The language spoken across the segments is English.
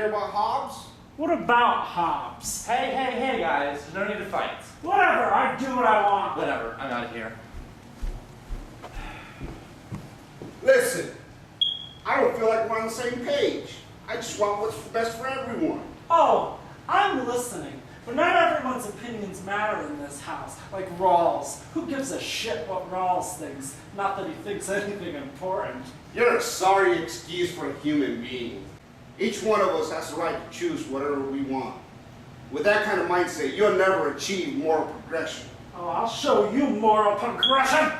hear about Hobbes? What about Hobbes? Hey, guys, there's no need to fight. Whatever, I do what I want. Whatever, I'm out of here. Listen, I don't feel like we're on the same page. I just want what's best for everyone. Oh, I'm listening. But not everyone's opinions matter in this house. Like Rawls. Who gives a shit what Rawls thinks? Not that he thinks anything important. You're a sorry excuse for a human being. Each one of us has the right to choose whatever we want. With that kind of mindset, you'll never achieve moral progression. Oh, I'll show you moral progression!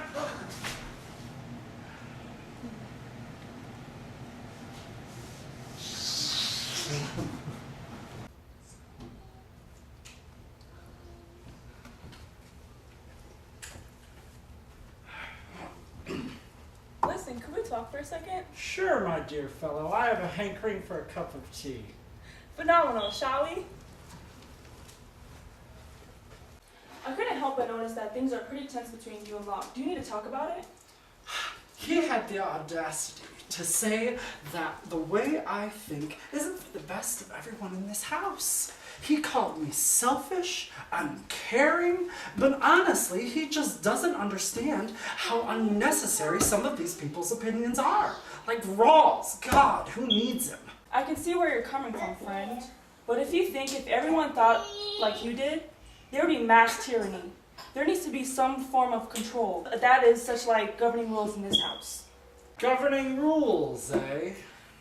Listen, can we talk for a second? Sure, my dear fellow. I have a hankering for a cup of tea. Phenomenal, shall we? I couldn't help but notice that things are pretty tense between you and Locke. Do you need to talk about it? He had the audacity to say that the way I think isn't for the best of everyone in this house. He called me selfish, uncaring, but honestly, he just doesn't understand how unnecessary some of these people's opinions are. Like Rawls, God, who needs him? I can see where you're coming from, friend. But if you think if everyone thought like you did, there would be mass tyranny. There needs to be some form of control. That is such like governing rules in this house. Governing rules, eh?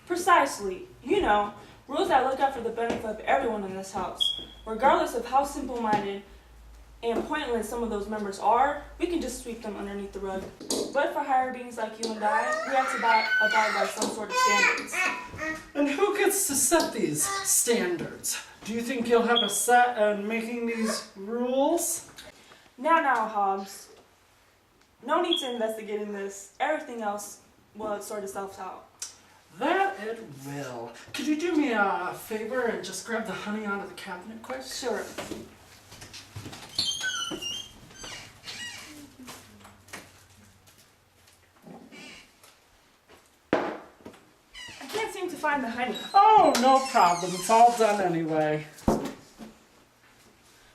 Precisely. You know, rules that look out for the benefit of everyone in this house. Regardless of how simple-minded and pointless some of those members are, we can just sweep them underneath the rug. But for higher beings like you and I, we have to abide by some sort of standards. And who gets to set these standards? Do you think you'll have a set in making these rules? Now, Hobbes. No need to investigate in this. Everything else will sort itself out. That it will. Could you do me a favor and just grab the honey out of the cabinet quick? Sure. I can't seem to find the honey. Oh, no problem. It's all done anyway.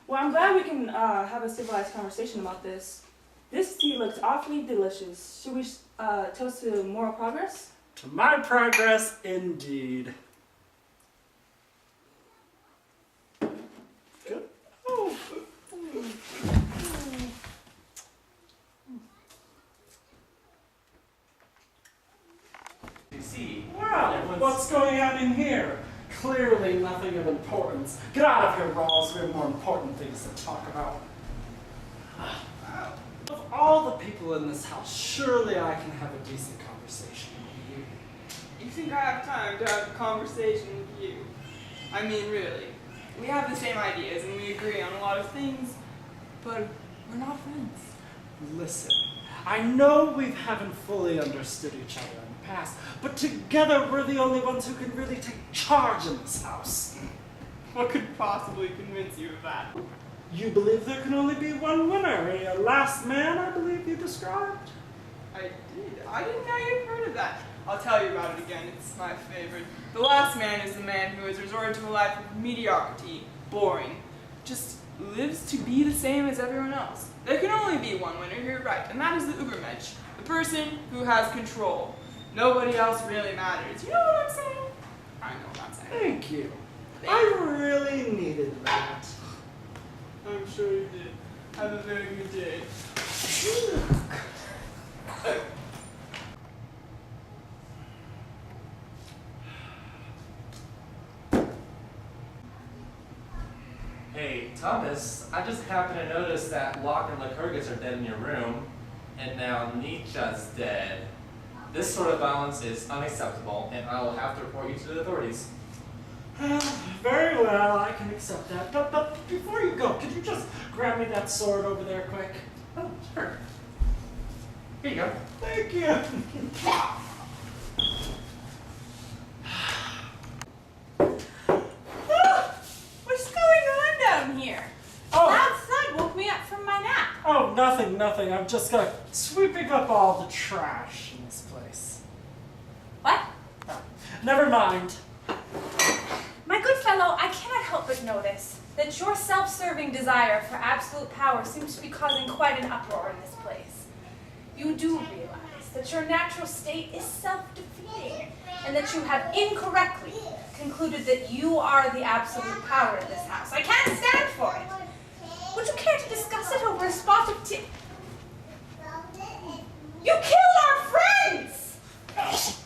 Well, I'm glad we can have a civilized conversation about this. This tea looks awfully delicious. Should we toast to moral progress? To my progress, indeed. Good. Oh. You see, Wow, what's going on in here? Clearly nothing of importance. Get out of here, Rawls. We have more important things to talk about. Of all the people in this house, surely I can have a decent conversation with you. You think I have time to have a conversation with you? I mean, really. We have the same ideas and we agree on a lot of things, but we're not friends. Listen, I know we haven't fully understood each other in the past, but together we're the only ones who can really take charge in this house. What could possibly convince you of that? You believe there can only be one winner, a last man, I believe you described? I did. I didn't know you'd heard of that. I'll tell you about it again. It's my favorite. The last man is the man who has resorted to a life of mediocrity, boring, just lives to be the same as everyone else. There can only be one winner, you're right, and that is the Übermensch, the person who has control. Nobody else really matters. You know what I'm saying? I know what I'm saying. Thank you. I really needed that. I'm sure you did. Have a very good day. hey, Thomas, I just happened to notice that Locke and Lycurgus are dead in your room, and now Nietzsche's dead. This sort of violence is unacceptable, and I will have to report you to the authorities. Very well, I can accept that. But before you go, could you just grab me that sword over there quick? Oh, sure. Here you go. Thank you. What's going on down here? Oh. Loud thud woke me up from my nap. Oh, nothing. I'm just sweeping up all the trash in this place. What? Oh, never mind. help but notice that your self-serving desire for absolute power seems to be causing quite an uproar in this place. You do realize that your natural state is self-defeating, and that you have incorrectly concluded that you are the absolute power in this house. I can't stand for it. Would you care to discuss it over a spot of tea? You killed our friends!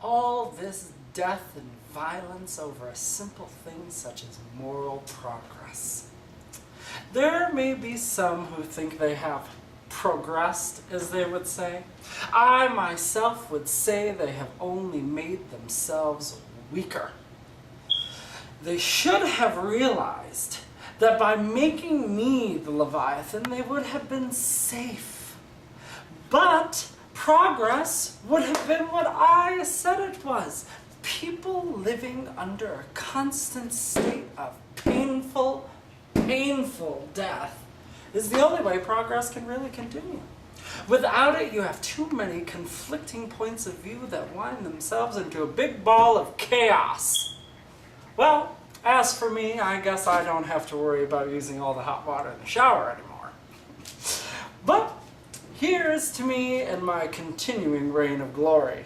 All this death and violence over a simple thing such as moral progress. There may be some who think they have progressed, as they would say. I myself would say they have only made themselves weaker. They should have realized that by making me the Leviathan, they would have been safe. But progress would have been what I said it was. People living under a constant state of painful death is the only way progress can really continue. Without it, you have too many conflicting points of view that wind themselves into a big ball of chaos. Well, as for me, I guess I don't have to worry about using all the hot water in the shower anymore. But here's to me and my continuing reign of glory.